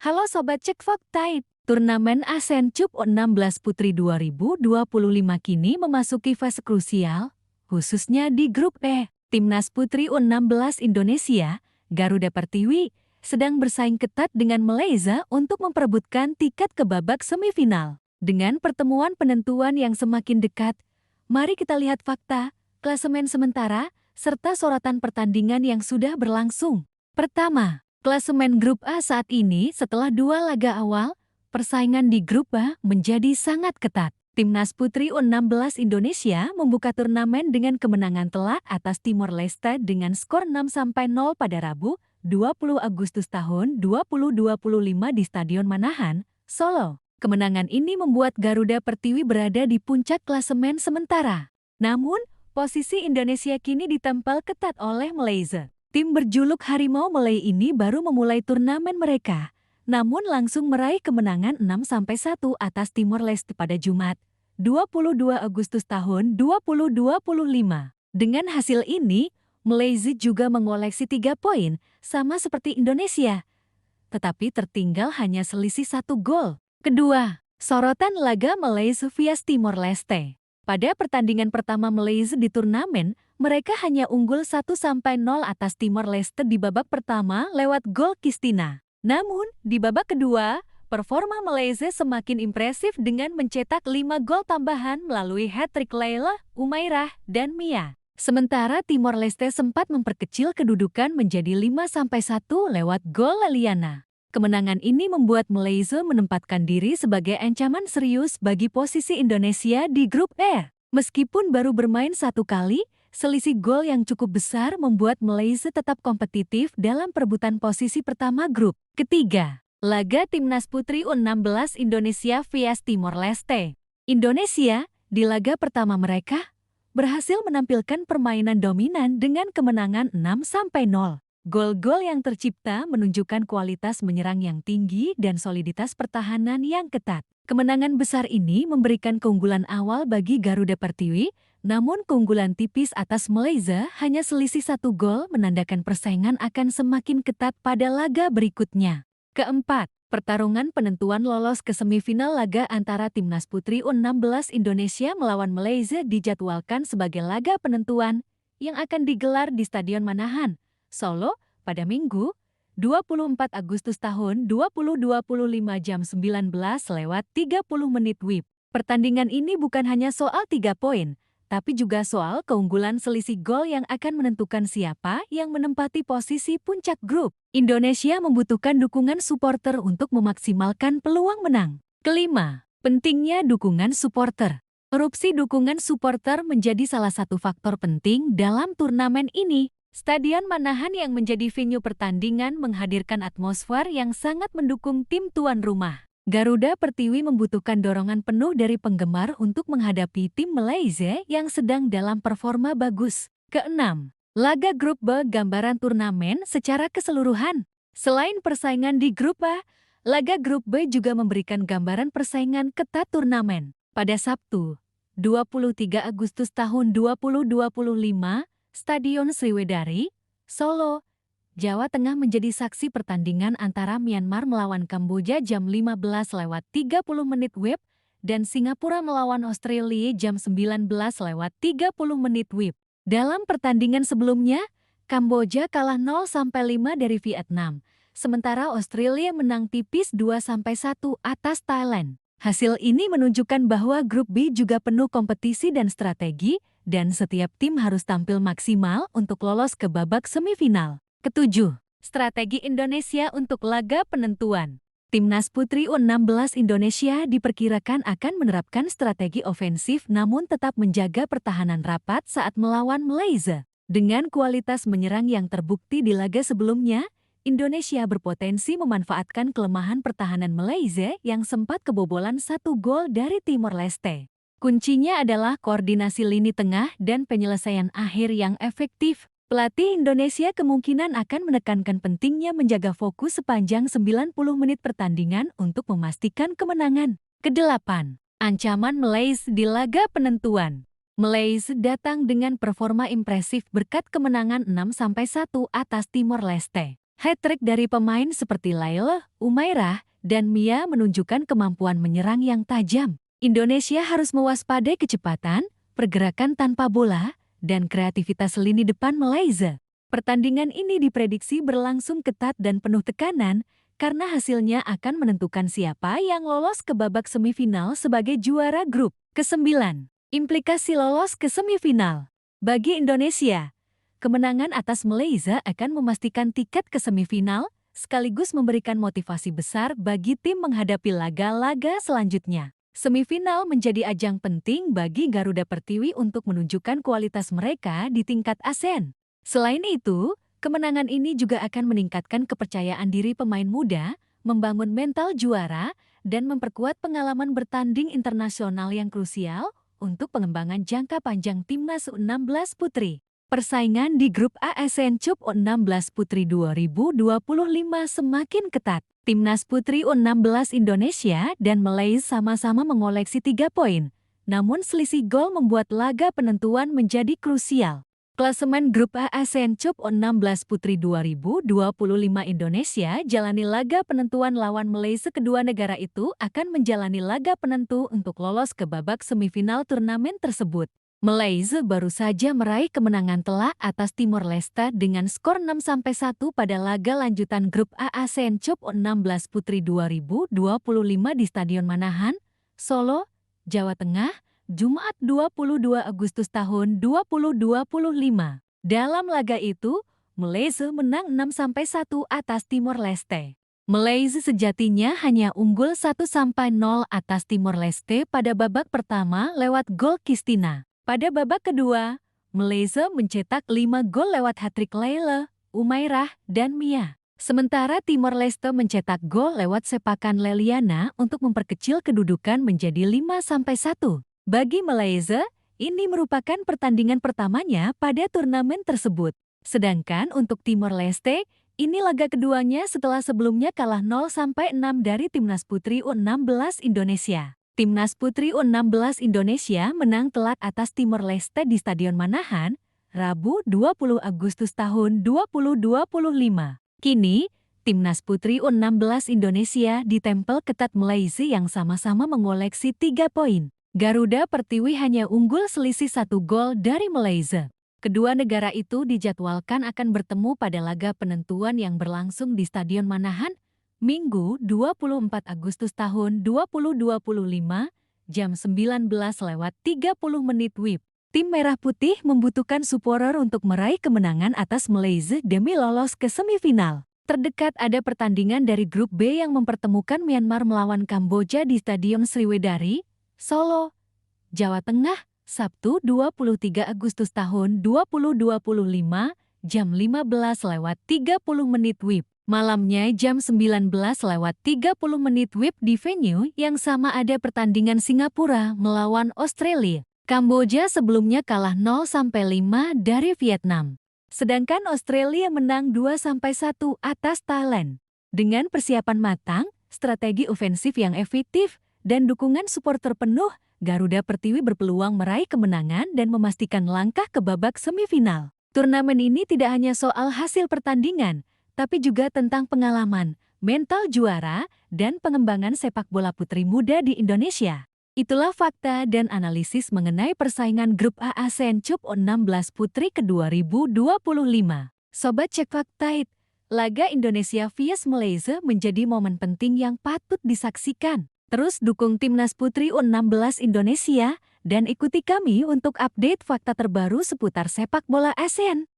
Halo Sobat Cek Fakta, turnamen ASEAN Cup U16 Putri 2025 kini memasuki fase krusial, khususnya di grup E. Timnas Putri U16 Indonesia, Garuda Pertiwi, sedang bersaing ketat dengan Malaysia untuk memperebutkan tiket ke babak semifinal. Dengan pertemuan penentuan yang semakin dekat, mari kita lihat fakta, klasemen sementara, serta sorotan pertandingan yang sudah berlangsung. Pertama, klasemen grup A saat ini setelah 2 laga awal, persaingan di grup A menjadi sangat ketat. Timnas Putri U16 Indonesia membuka turnamen dengan kemenangan telak atas Timor Leste dengan skor 6-0 pada Rabu, 20 Agustus tahun 2025 di Stadion Manahan, Solo. Kemenangan ini membuat Garuda Pertiwi berada di puncak klasemen sementara. Namun, posisi Indonesia kini ditempel ketat oleh Malaysia. Tim berjuluk Harimau Malay ini baru memulai turnamen mereka, namun langsung meraih kemenangan 6-1 atas Timor Leste pada Jumat, 22 Agustus tahun 2025. Dengan hasil ini, Malaysia juga mengoleksi 3 poin, sama seperti Indonesia. Tetapi tertinggal hanya selisih 1 gol. Kedua, sorotan laga Malaysia vs Timor Leste. Pada pertandingan pertama Malaysia di turnamen, mereka hanya unggul 1-0 atas Timor Leste di babak pertama lewat gol Kristina. Namun, di babak kedua, performa Malaysia semakin impresif dengan mencetak 5 gol tambahan melalui hat-trick Laila, Umairah, dan Mia. Sementara Timor Leste sempat memperkecil kedudukan menjadi 5-1 lewat gol Leliana. Kemenangan ini membuat Malaysia menempatkan diri sebagai ancaman serius bagi posisi Indonesia di grup E. Meskipun baru bermain 1 kali, selisih gol yang cukup besar membuat Malaysia tetap kompetitif dalam perebutan posisi pertama grup. Ketiga, laga Timnas Putri U16 Indonesia vs Timor Leste. Indonesia, di laga pertama mereka, berhasil menampilkan permainan dominan dengan kemenangan 6-0. Gol-gol yang tercipta menunjukkan kualitas menyerang yang tinggi dan soliditas pertahanan yang ketat. Kemenangan besar ini memberikan keunggulan awal bagi Garuda Pertiwi, namun keunggulan tipis atas Malaysia hanya selisih 1 gol menandakan persaingan akan semakin ketat pada laga berikutnya. Keempat, pertarungan penentuan lolos ke semifinal laga antara Timnas Putri U16 Indonesia melawan Malaysia dijadwalkan sebagai laga penentuan yang akan digelar di Stadion Manahan, Solo, pada Minggu, 24 Agustus tahun 2025 jam 19:30 WIB. Pertandingan ini bukan hanya soal 3 poin, tapi juga soal keunggulan selisih gol yang akan menentukan siapa yang menempati posisi puncak grup. Indonesia membutuhkan dukungan supporter untuk memaksimalkan peluang menang. Kelima, pentingnya dukungan supporter. Erupsi dukungan supporter menjadi salah satu faktor penting dalam turnamen ini. Stadion Manahan yang menjadi venue pertandingan menghadirkan atmosfer yang sangat mendukung tim tuan rumah. Garuda Pertiwi membutuhkan dorongan penuh dari penggemar untuk menghadapi tim Malaysia yang sedang dalam performa bagus. Keenam, laga grup B gambaran turnamen secara keseluruhan. Selain persaingan di grup A, laga grup B juga memberikan gambaran persaingan ketat turnamen. Pada Sabtu, 23 Agustus tahun 2025, Stadion Sriwedari, Solo, Jawa Tengah menjadi saksi pertandingan antara Myanmar melawan Kamboja jam 15:30 WIB dan Singapura melawan Australia jam 19:30 WIB. Dalam pertandingan sebelumnya, Kamboja kalah 0-5 dari Vietnam, sementara Australia menang tipis 2-1 atas Thailand. Hasil ini menunjukkan bahwa grup B juga penuh kompetisi dan strategi, dan setiap tim harus tampil maksimal untuk lolos ke babak semifinal. Ketujuh, strategi Indonesia untuk laga penentuan. Timnas Putri U16 Indonesia diperkirakan akan menerapkan strategi ofensif namun tetap menjaga pertahanan rapat saat melawan Malaysia. Dengan kualitas menyerang yang terbukti di laga sebelumnya, Indonesia berpotensi memanfaatkan kelemahan pertahanan Malaysia yang sempat kebobolan 1 gol dari Timor Leste. Kuncinya adalah koordinasi lini tengah dan penyelesaian akhir yang efektif. Pelatih Indonesia kemungkinan akan menekankan pentingnya menjaga fokus sepanjang 90 menit pertandingan untuk memastikan kemenangan. Kedelapan, ancaman Malaysia di laga penentuan. Malaysia datang dengan performa impresif berkat kemenangan 6-1 atas Timor Leste. Hat-trick dari pemain seperti Laila, Umairah, dan Mia menunjukkan kemampuan menyerang yang tajam. Indonesia harus mewaspadai kecepatan, pergerakan tanpa bola, dan kreativitas lini depan Malaysia. Pertandingan ini diprediksi berlangsung ketat dan penuh tekanan karena hasilnya akan menentukan siapa yang lolos ke babak semifinal sebagai juara grup. Kesembilan, implikasi lolos ke semifinal. Bagi Indonesia, kemenangan atas Malaysia akan memastikan tiket ke semifinal sekaligus memberikan motivasi besar bagi tim menghadapi laga-laga selanjutnya. Semifinal menjadi ajang penting bagi Garuda Pertiwi untuk menunjukkan kualitas mereka di tingkat ASEAN. Selain itu, kemenangan ini juga akan meningkatkan kepercayaan diri pemain muda, membangun mental juara, dan memperkuat pengalaman bertanding internasional yang krusial untuk pengembangan jangka panjang Timnas U16 Putri. Persaingan di Grup A ASEAN Cup U16 Putri 2025 semakin ketat. Timnas Putri U16 Indonesia dan Malaysia sama-sama mengoleksi 3 poin. Namun selisih gol membuat laga penentuan menjadi krusial. Klasemen Grup A ASEAN Cup U16 Putri 2025 Indonesia jalani laga penentuan lawan Malaysia. Kedua negara itu akan menjalani laga penentu untuk lolos ke babak semifinal turnamen tersebut. Malaysia baru saja meraih kemenangan telak atas Timor Leste dengan skor 6-1 pada laga lanjutan Grup A ASEAN Cup U16 Putri 2025 di Stadion Manahan, Solo, Jawa Tengah, Jumat 22 Agustus tahun 2025. Dalam laga itu, Malaysia menang 6-1 atas Timor Leste. Malaysia sejatinya hanya unggul 1-0 atas Timor Leste pada babak pertama lewat gol Kristina. Pada babak kedua, Malaysia mencetak 5 gol lewat hat-trick Laila, Umairah, dan Mia. Sementara Timor Leste mencetak gol lewat sepakan Leliana untuk memperkecil kedudukan menjadi 5-1. Bagi Malaysia, ini merupakan pertandingan pertamanya pada turnamen tersebut. Sedangkan untuk Timor Leste, ini laga keduanya setelah sebelumnya kalah 0-6 dari Timnas Putri U16 Indonesia. Timnas Putri U16 Indonesia menang telak atas Timor Leste di Stadion Manahan, Rabu 20 Agustus tahun 2025. Kini, Timnas Putri U16 Indonesia ditempel ketat Malaysia yang sama-sama mengoleksi 3 poin. Garuda Pertiwi hanya unggul selisih 1 gol dari Malaysia. Kedua negara itu dijadwalkan akan bertemu pada laga penentuan yang berlangsung di Stadion Manahan, Minggu 24 Agustus tahun 2025, jam 19:30 WIB. Tim Merah Putih membutuhkan supporter untuk meraih kemenangan atas Malaysia demi lolos ke semifinal. Terdekat ada pertandingan dari Grup B yang mempertemukan Myanmar melawan Kamboja di Stadion Sriwedari, Solo, Jawa Tengah, Sabtu 23 Agustus tahun 2025, jam 15:30 WIB. Malamnya jam 19:30 WIB di venue yang sama ada pertandingan Singapura melawan Australia. Kamboja sebelumnya kalah 0-5 dari Vietnam. Sedangkan Australia menang 2-1 atas Thailand. Dengan persiapan matang, strategi ofensif yang efektif, dan dukungan supporter penuh, Garuda Pertiwi berpeluang meraih kemenangan dan memastikan langkah ke babak semifinal. Turnamen ini tidak hanya soal hasil pertandingan, tapi juga tentang pengalaman, mental juara, dan pengembangan sepak bola putri muda di Indonesia. Itulah fakta dan analisis mengenai persaingan Grup A ASEAN Cup U16 Putri ke-2025. Sobat Cek Fakta, laga Indonesia vs Malaysia menjadi momen penting yang patut disaksikan. Terus dukung Timnas Putri U16 Indonesia dan ikuti kami untuk update fakta terbaru seputar sepak bola ASEAN.